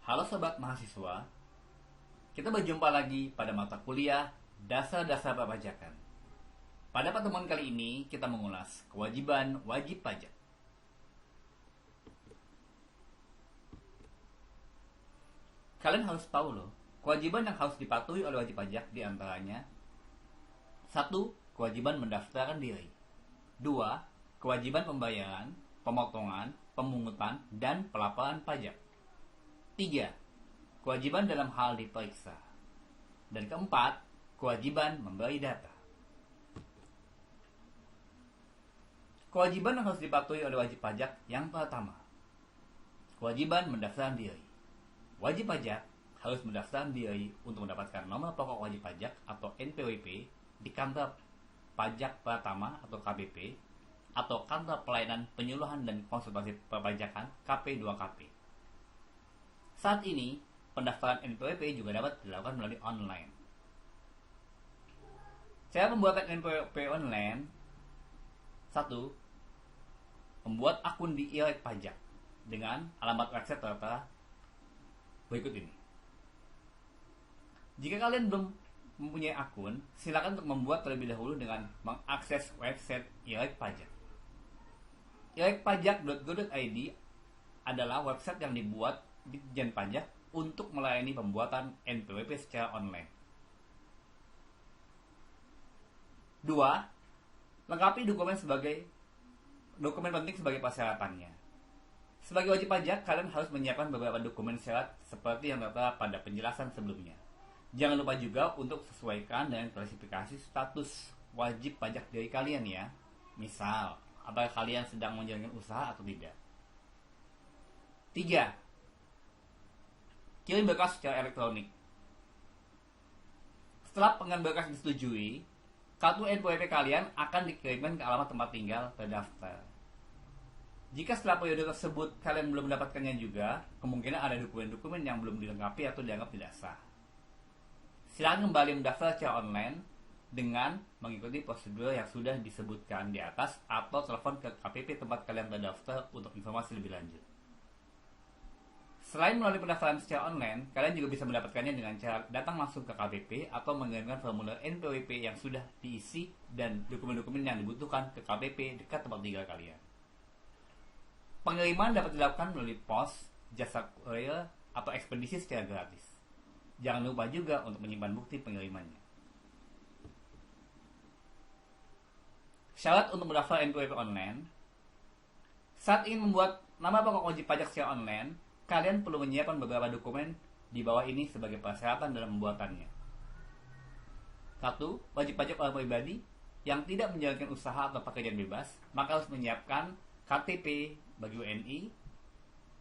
Halo sobat mahasiswa, kita berjumpa lagi pada mata kuliah Dasar-Dasar Perpajakan. Pada pertemuan kali ini kita mengulas kewajiban wajib pajak. Kalian harus tahu loh, kewajiban yang harus dipatuhi oleh wajib pajak diantaranya 1. Kewajiban mendaftarkan diri. 2. Kewajiban pembayaran, pemotongan, pemungutan, dan pelaporan pajak. 3. Kewajiban dalam hal diperiksa. Dan keempat, kewajiban memberi data. Kewajiban yang harus dipatuhi oleh wajib pajak yang pertama, kewajiban mendaftarkan diri. Wajib pajak harus mendaftarkan diri untuk mendapatkan nomor pokok wajib pajak atau NPWP di kantor pajak pertama atau KPP atau kantor pelayanan penyuluhan dan konsultasi perpajakan KP2KP. Saat ini, pendaftaran NPWP juga dapat dilakukan melalui online. Cara pembuatan NPWP online: 1. Membuat akun di e-Rek Pajak dengan alamat website tertera berikut ini. Jika kalian belum mempunyai akun, silakan untuk membuat terlebih dahulu dengan mengakses website e-Rek Pajak. e-rekpajak.go.id adalah website yang dibuat Ditjen Pajak untuk melayani pembuatan NPWP secara online. 2. Lengkapi dokumen penting sebagai persyaratannya. Sebagai wajib pajak, kalian harus menyiapkan beberapa dokumen syarat seperti yang tertera pada penjelasan sebelumnya. Jangan lupa juga untuk sesuaikan dengan klasifikasi status wajib pajak dari kalian ya. Misal, apakah kalian sedang menjalankan usaha atau tidak. 3. Kirim berkas secara elektronik. Setelah pengiriman berkas disetujui, kartu NPWP kalian akan dikirimkan ke alamat tempat tinggal terdaftar. Jika setelah periode tersebut kalian belum mendapatkannya juga, kemungkinan ada dokumen-dokumen yang belum dilengkapi atau dianggap tidak sah. Silakan kembali mendaftar secara online dengan mengikuti prosedur yang sudah disebutkan di atas atau telepon ke KPP tempat kalian terdaftar untuk informasi lebih lanjut. Selain melalui pendaftaran secara online, kalian juga bisa mendapatkannya dengan cara datang langsung ke KPP atau mengirimkan formulir NPWP yang sudah diisi dan dokumen-dokumen yang dibutuhkan ke KPP dekat tempat tinggal kalian. Pengiriman dapat dilakukan melalui pos, jasa kurir, atau ekspedisi secara gratis. Jangan lupa juga untuk menyimpan bukti pengirimannya. Syarat untuk mendaftar NPWP online: saat ingin membuat nama pokok wajib pajak secara online, kalian perlu menyiapkan beberapa dokumen di bawah ini sebagai persyaratan dalam pembuatannya. 1. Wajib pajak orang pribadi yang tidak menjalankan usaha atau pekerjaan bebas, maka harus menyiapkan KTP bagi WNI,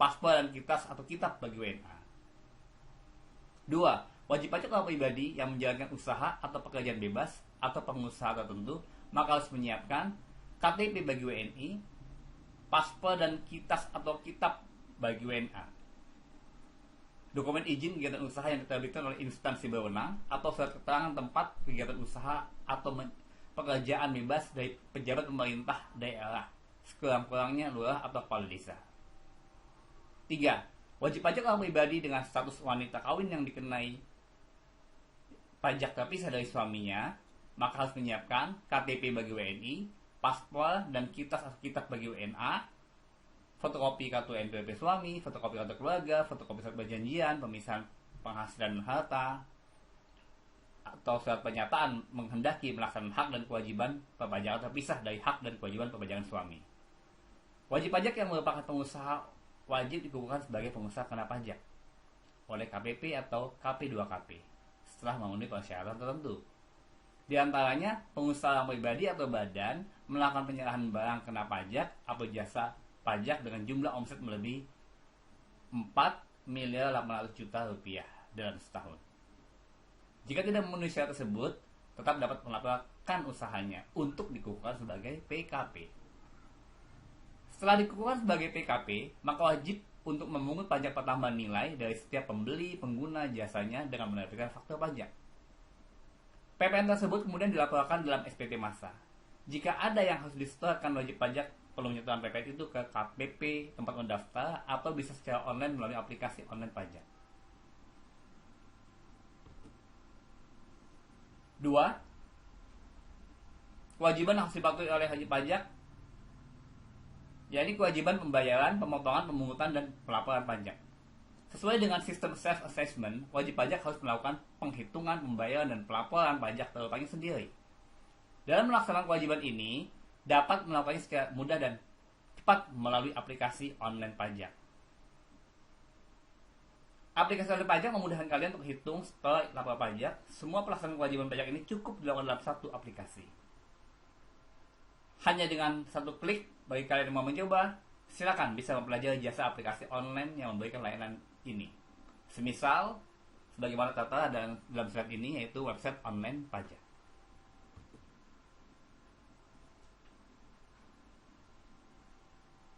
paspor dan kitas atau kitab bagi WNA. 2. Wajib pajak orang pribadi yang menjalankan usaha atau pekerjaan bebas atau pengusaha tertentu, maka harus menyiapkan KTP bagi WNI, paspor dan kitas atau kitab bagi WNA, dokumen izin kegiatan usaha yang diterbitkan oleh instansi berwenang atau surat keterangan tempat kegiatan usaha atau pekerjaan bebas dari pejabat pemerintah daerah, sekurang-kurangnya lurah atau kepala desa. 3. Wajib pajak orang pribadi dengan status wanita kawin yang dikenai pajak terpisah dari suaminya, maka harus menyiapkan KTP bagi WNI, paspor dan kitas atau kitab bagi WNA, fotokopi kartu NPWP suami, fotokopi kartu keluarga, fotokopi surat perjanjian, pemisahan penghasilan dan harta, atau surat pernyataan menghendaki melaksanakan hak dan kewajiban perpajakan terpisah dari hak dan kewajiban perpajakan suami. Wajib pajak yang merupakan pengusaha wajib dikukuhkan sebagai pengusaha kena pajak oleh KPP atau KP2KP setelah memenuhi persyaratan tertentu. Di antaranya, pengusaha pribadi atau badan melakukan penyerahan barang kena pajak atau jasa pajak dengan jumlah omset melebihi 4.800.000.000 rupiah dalam setahun. Jika tidak memenuhi syarat tersebut, tetap dapat melaporkan usahanya untuk dikukuhkan sebagai PKP. Setelah dikukuhkan sebagai PKP, maka wajib untuk memungut pajak pertambahan nilai dari setiap pembeli pengguna jasanya dengan menerbitkan faktur pajak. PPN tersebut kemudian dilaporkan dalam SPT massa. Jika ada yang harus disetorkan wajib pajak, perlu menyertakan PPN itu ke KPP tempat mendaftar atau bisa secara online melalui aplikasi online pajak. Dua, kewajiban yang harus dipatuhi oleh wajib pajak, yakni kewajiban pembayaran, pemotongan, pemungutan, dan pelaporan pajak. Sesuai dengan sistem self-assessment, wajib pajak harus melakukan penghitungan, pembayaran, dan pelaporan pajak terutama sendiri. Dalam melaksanakan kewajiban ini, dapat melakukannya secara mudah dan cepat melalui aplikasi online pajak. Aplikasi online pajak memudahkan kalian untuk hitung setelah lapor pajak. Semua pelaksanaan kewajiban pajak ini cukup dilakukan dalam satu aplikasi. Hanya dengan satu klik, bagi kalian yang mau mencoba, silakan bisa mempelajari jasa aplikasi online yang memberikan layanan ini. Semisal, sebagaimana tertera dalam slide ini, yaitu website online pajak.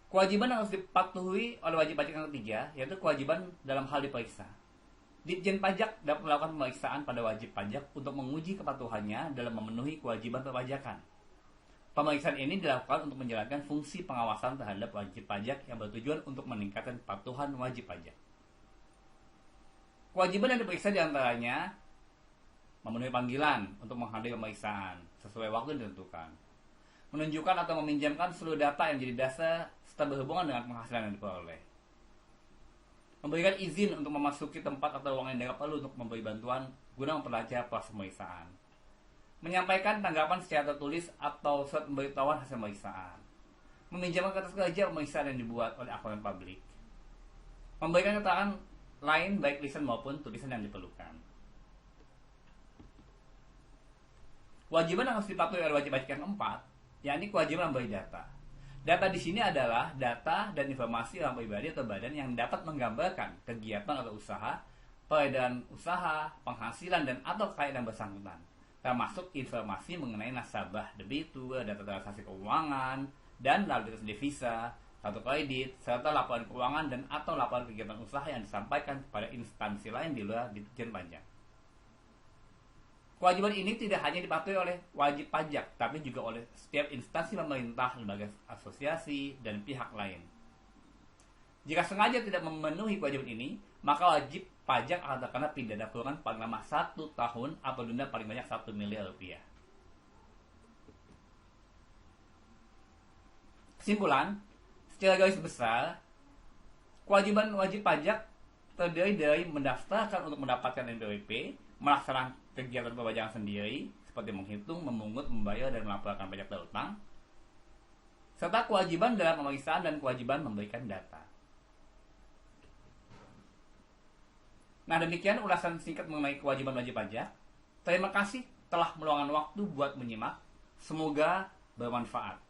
Kewajiban yang harus dipatuhi oleh wajib pajak yang ketiga, yaitu kewajiban dalam hal diperiksa. Ditjen Pajak dapat melakukan pemeriksaan pada wajib pajak untuk menguji kepatuhannya dalam memenuhi kewajiban perpajakan. Pemeriksaan ini dilakukan untuk menjalankan fungsi pengawasan terhadap wajib pajak yang bertujuan untuk meningkatkan kepatuhan wajib pajak. Kewajiban yang diperiksa diantaranya memenuhi panggilan untuk menghadiri pemeriksaan sesuai waktu yang ditentukan, menunjukkan atau meminjamkan seluruh data yang jadi dasar serta berhubungan dengan penghasilan yang diperoleh, memberikan izin untuk memasuki tempat atau ruangan yang perlu untuk memberi bantuan guna memperlancar proses pemeriksaan, menyampaikan tanggapan secara tertulis atau surat pemberitahuan hasil pemeriksaan, meminjamkan kertas kerja pemeriksaan yang dibuat oleh akuntan publik, memberikan keterangan lain baik lisan maupun tulisan yang diperlukan. Kewajiban yang harus dipatuhi oleh wajib pajak yang keempat, yakni kewajiban memberi data. Data di sini adalah data dan informasi orang pribadi atau badan yang dapat menggambarkan kegiatan atau usaha, peredaran usaha, penghasilan dan atau kekayaan yang bersangkutan, termasuk informasi mengenai nasabah, debitur, data transaksi keuangan, dan lalu lintas devisa, kartu kredit, serta laporan keuangan dan atau laporan kegiatan usaha yang disampaikan kepada instansi lain di luar Ditjen Pajak. Kewajiban ini tidak hanya dipatuhi oleh wajib pajak, tapi juga oleh setiap instansi pemerintah, lembaga asosiasi, dan pihak lain. Jika sengaja tidak memenuhi kewajiban ini, maka wajib pajak akan terkena pidana kurungan paling lama 1 tahun atau denda paling banyak 1 miliar rupiah. Kesimpulan, secara garis besar, kewajiban wajib pajak terdiri dari mendaftarkan untuk mendapatkan NPWP, melaksanakan kegiatan perpajakan sendiri seperti menghitung, memungut, membayar, dan melaporkan pajak berutang, serta kewajiban dalam pemeriksaan dan kewajiban memberikan data. Nah, demikian ulasan singkat mengenai kewajiban wajib pajak. Terima kasih telah meluangkan waktu buat menyimak. Semoga bermanfaat.